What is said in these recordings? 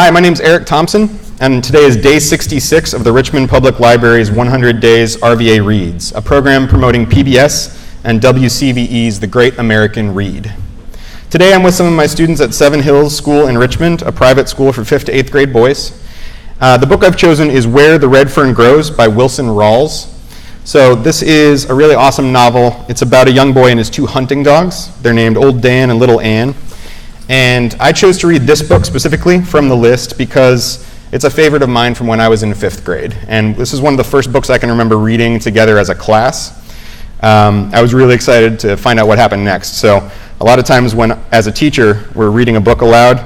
Hi, my name's Eric Thompson, and today is day 66 of the Richmond Public Library's 100 Days RVA Reads, a program promoting PBS and WCVE's The Great American Read. Today I'm with some of my students at Seven Hills School in Richmond, a private school for 5th to 8th grade boys. The book I've chosen is Where the Red Fern Grows by Wilson Rawls. So this is a really awesome novel. It's about a young boy and his two hunting dogs. They're named Old Dan and Little Ann. And I chose to read this book specifically from the list because it's a favorite of mine from when I was in 5th grade. And this is one of the first books I can remember reading together as a class. I was really excited to find out what happened next. So a lot of times when, as a teacher, we're reading a book aloud,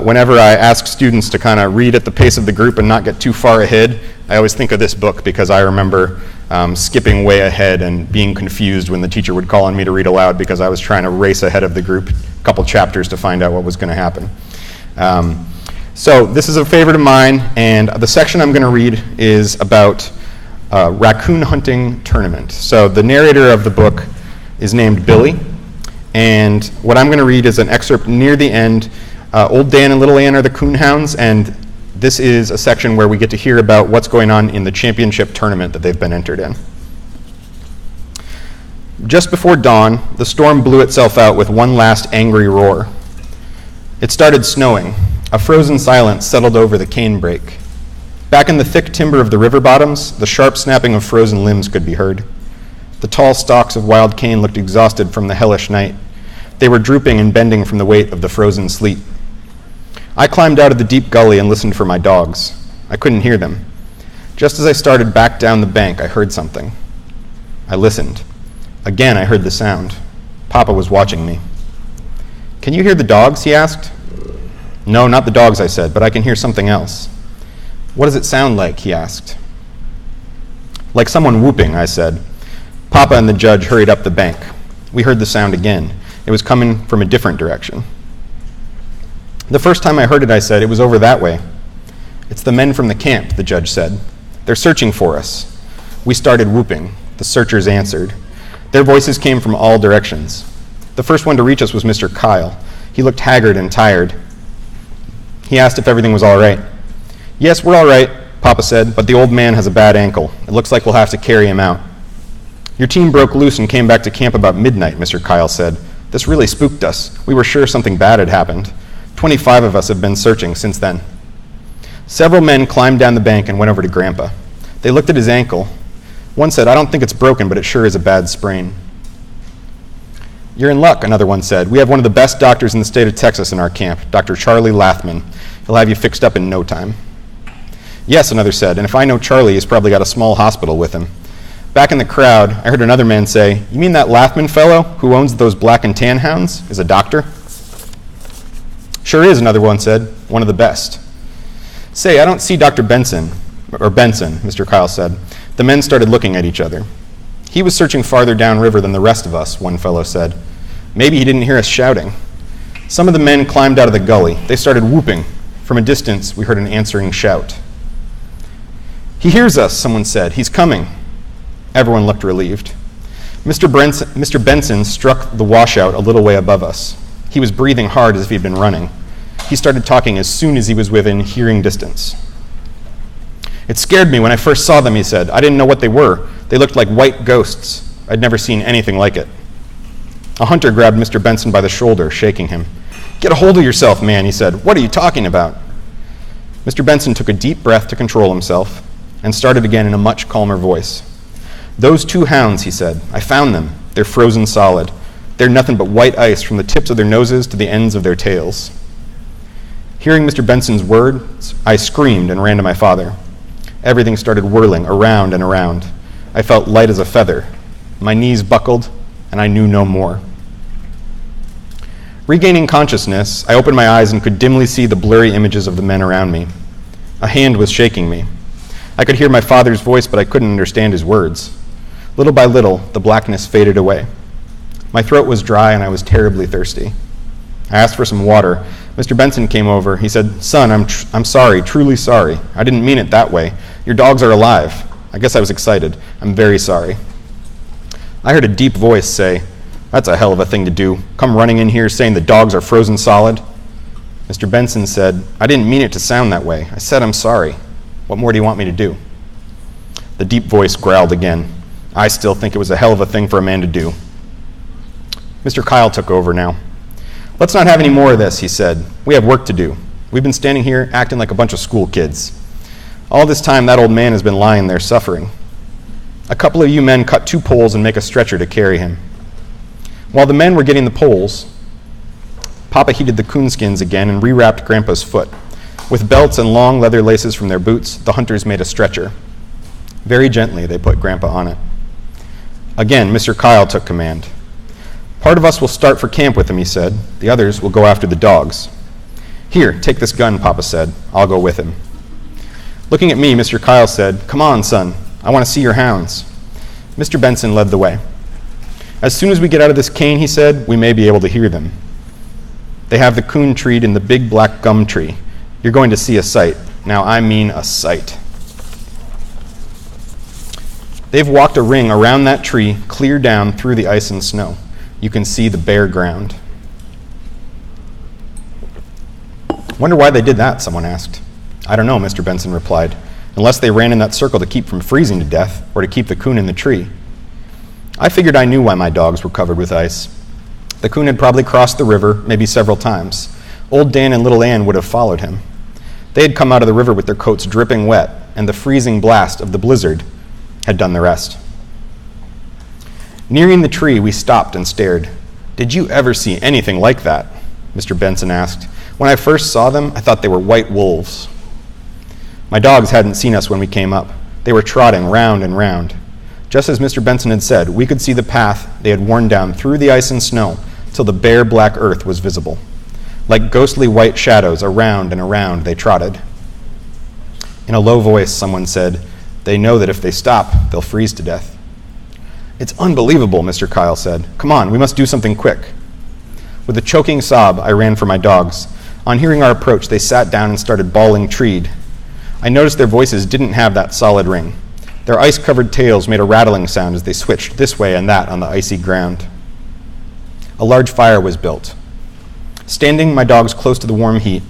whenever I ask students to kind of read at the pace of the group and not get too far ahead, I always think of this book because I remember skipping way ahead and being confused when the teacher would call on me to read aloud because I was trying to race ahead of the group a couple chapters to find out what was going to happen. So this is a favorite of mine, and the section I'm going to read is about raccoon hunting tournament. So the narrator of the book is named Billy, and what I'm going to read is an excerpt near the end. Old Dan and Little Ann are the coonhounds, and this is a section where we get to hear about what's going on in the championship tournament that they've been entered in. Just before dawn, the storm blew itself out with one last angry roar. It started snowing. A frozen silence settled over the canebrake. Back in the thick timber of the river bottoms, the sharp snapping of frozen limbs could be heard. The tall stalks of wild cane looked exhausted from the hellish night. They were drooping and bending from the weight of the frozen sleet. I climbed out of the deep gully and listened for my dogs. I couldn't hear them. Just as I started back down the bank, I heard something. I listened. Again, I heard the sound. Papa was watching me. "Can you hear the dogs?" he asked. "No, not the dogs," I said, "but I can hear something else." "What does it sound like?" he asked. "Like someone whooping," I said. Papa and the judge hurried up the bank. We heard the sound again. It was coming from a different direction. "The first time I heard it," I said, "it was over that way." "It's the men from the camp," the judge said. "They're searching for us." We started whooping. The searchers answered. Their voices came from all directions. The first one to reach us was Mr. Kyle. He looked haggard and tired. He asked if everything was all right. "Yes, we're all right," Papa said, "but the old man has a bad ankle. It looks like we'll have to carry him out." "Your team broke loose and came back to camp about midnight," Mr. Kyle said. "This really spooked us. We were sure something bad had happened. 25 of us have been searching since then." Several men climbed down the bank and went over to Grandpa. They looked at his ankle. One said, "I don't think it's broken, but it sure is a bad sprain." "You're in luck," another one said. "We have one of the best doctors in the state of Texas in our camp, Dr. Charlie Lathman. He'll have you fixed up in no time." "Yes," another said, "and if I know Charlie, he's probably got a small hospital with him." Back in the crowd, I heard another man say, "You mean that Lathman fellow who owns those black and tan hounds is a doctor?" "Sure is," another one said, "one of the best." "Say, I don't see Dr. Benson," Mr. Kyle said. The men started looking at each other. "He was searching farther downriver than the rest of us," one fellow said. "Maybe he didn't hear us shouting." Some of the men climbed out of the gully. They started whooping. From a distance, we heard an answering shout. "He hears us," someone said. "He's coming." Everyone looked relieved. Mr. Benson struck the washout a little way above us. He was breathing hard as if he'd been running. He started talking as soon as he was within hearing distance. "It scared me when I first saw them," he said. "I didn't know what they were. They looked like white ghosts. I'd never seen anything like it." A hunter grabbed Mr. Benson by the shoulder, shaking him. "Get a hold of yourself, man," he said. "What are you talking about?" Mr. Benson took a deep breath to control himself and started again in a much calmer voice. "Those two hounds," he said. "I found them. They're frozen solid. They're nothing but white ice from the tips of their noses to the ends of their tails." Hearing Mr. Benson's words, I screamed and ran to my father. Everything started whirling around and around. I felt light as a feather. My knees buckled, and I knew no more. Regaining consciousness, I opened my eyes and could dimly see the blurry images of the men around me. A hand was shaking me. I could hear my father's voice, but I couldn't understand his words. Little by little, the blackness faded away. My throat was dry, and I was terribly thirsty. I asked for some water. Mr. Benson came over. He said, "Son, I'm sorry, truly sorry. I didn't mean it that way. Your dogs are alive." I guess I was excited. "I'm very sorry." I heard a deep voice say, "That's a hell of a thing to do. Come running in here saying the dogs are frozen solid." Mr. Benson said, "I didn't mean it to sound that way. I said I'm sorry. What more do you want me to do?" The deep voice growled again. "I still think it was a hell of a thing for a man to do." Mr. Kyle took over now. "Let's not have any more of this," he said. "We have work to do. We've been standing here acting like a bunch of school kids. All this time, that old man has been lying there suffering. A couple of you men cut 2 poles and make a stretcher to carry him." While the men were getting the poles, Papa heated the coonskins again and rewrapped Grandpa's foot. With belts and long leather laces from their boots, the hunters made a stretcher. Very gently, they put Grandpa on it. Again, Mr. Kyle took command. "Part of us will start for camp with him," he said. "The others will go after the dogs." "Here, take this gun," Papa said. "I'll go with him." Looking at me, Mr. Kyle said, "Come on, son. I want to see your hounds." Mr. Benson led the way. "As soon as we get out of this cane," he said, "we may be able to hear them. They have the coon treed in the big black gum tree. You're going to see a sight. Now, I mean a sight." They've walked a ring around that tree, clear down through the ice and snow. You can see the bare ground. "Wonder why they did that," someone asked. "I don't know," Mr. Benson replied, "unless they ran in that circle to keep from freezing to death or to keep the coon in the tree. I figured I knew why my dogs were covered with ice. The coon had probably crossed the river, maybe several times. Old Dan and little Ann would have followed him. They had come out of the river with their coats dripping wet, and the freezing blast of the blizzard had done the rest." Nearing the tree, we stopped and stared. "Did you ever see anything like that?" Mr. Benson asked. "When I first saw them, I thought they were white wolves." My dogs hadn't seen us when we came up. They were trotting round and round. Just as Mr. Benson had said, we could see the path they had worn down through the ice and snow till the bare black earth was visible. Like ghostly white shadows, around and around they trotted. In a low voice, someone said, "They know that if they stop, they'll freeze to death." "It's unbelievable," Mr. Kyle said. "Come on, we must do something quick." With a choking sob, I ran for my dogs. On hearing our approach, they sat down and started bawling treed. I noticed their voices didn't have that solid ring. Their ice-covered tails made a rattling sound as they switched this way and that on the icy ground. A large fire was built. Standing my dogs close to the warm heat,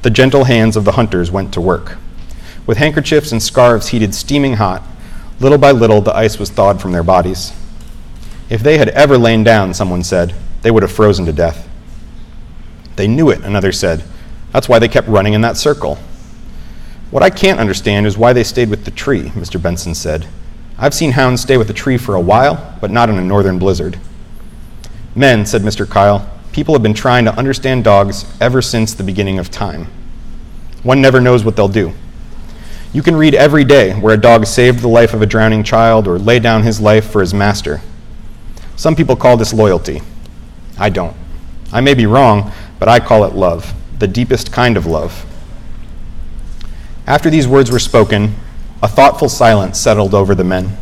the gentle hands of the hunters went to work. With handkerchiefs and scarves heated steaming hot, little by little the ice was thawed from their bodies. If they had ever lain down, someone said, they would have frozen to death. "They knew it," another said. "That's why they kept running in that circle." "What I can't understand is why they stayed with the tree," Mr. Benson said. "I've seen hounds stay with a tree for a while, but not in a northern blizzard." "Men," said Mr. Kyle, "people have been trying to understand dogs ever since the beginning of time. One never knows what they'll do. You can read every day where a dog saved the life of a drowning child or laid down his life for his master. Some people call this loyalty. I don't. I may be wrong, but I call it love, the deepest kind of love." After these words were spoken, a thoughtful silence settled over the men.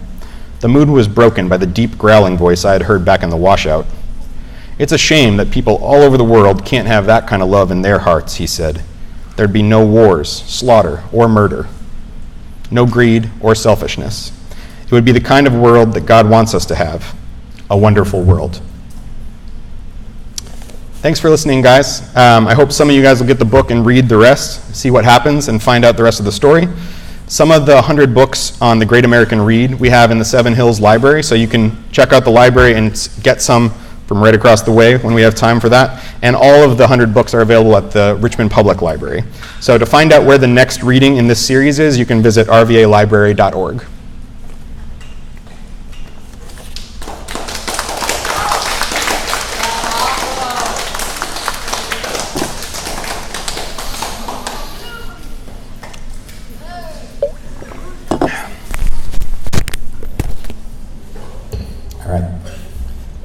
The mood was broken by the deep growling voice I had heard back in the washout. "It's a shame that people all over the world can't have that kind of love in their hearts," he said. "There'd be no wars, slaughter, or murder. No greed or selfishness. It would be the kind of world that God wants us to have. A wonderful world." Thanks for listening, guys. I hope some of you guys will get the book and read the rest, see what happens, and find out the rest of the story. Some of the 100 books on the Great American Read we have in the Seven Hills Library, so you can check out the library and get some from right across the way when we have time for that. And all of the 100 books are available at the Richmond Public Library. So to find out where the next reading in this series is, you can visit rvalibrary.org.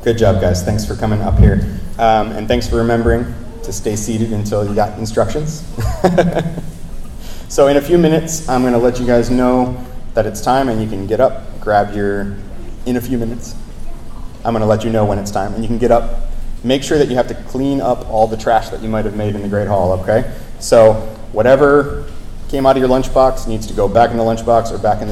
Good job, guys. Thanks for coming up here. And thanks for remembering to stay seated until you got instructions. So in a few minutes, I'm going to let you guys know that it's time and you can get up, grab your, in a few minutes, I'm going to let you know when it's time and you can get up. Make sure that you have to clean up all the trash that you might have made in the Great Hall, okay? So whatever came out of your lunchbox needs to go back in the lunchbox or back in the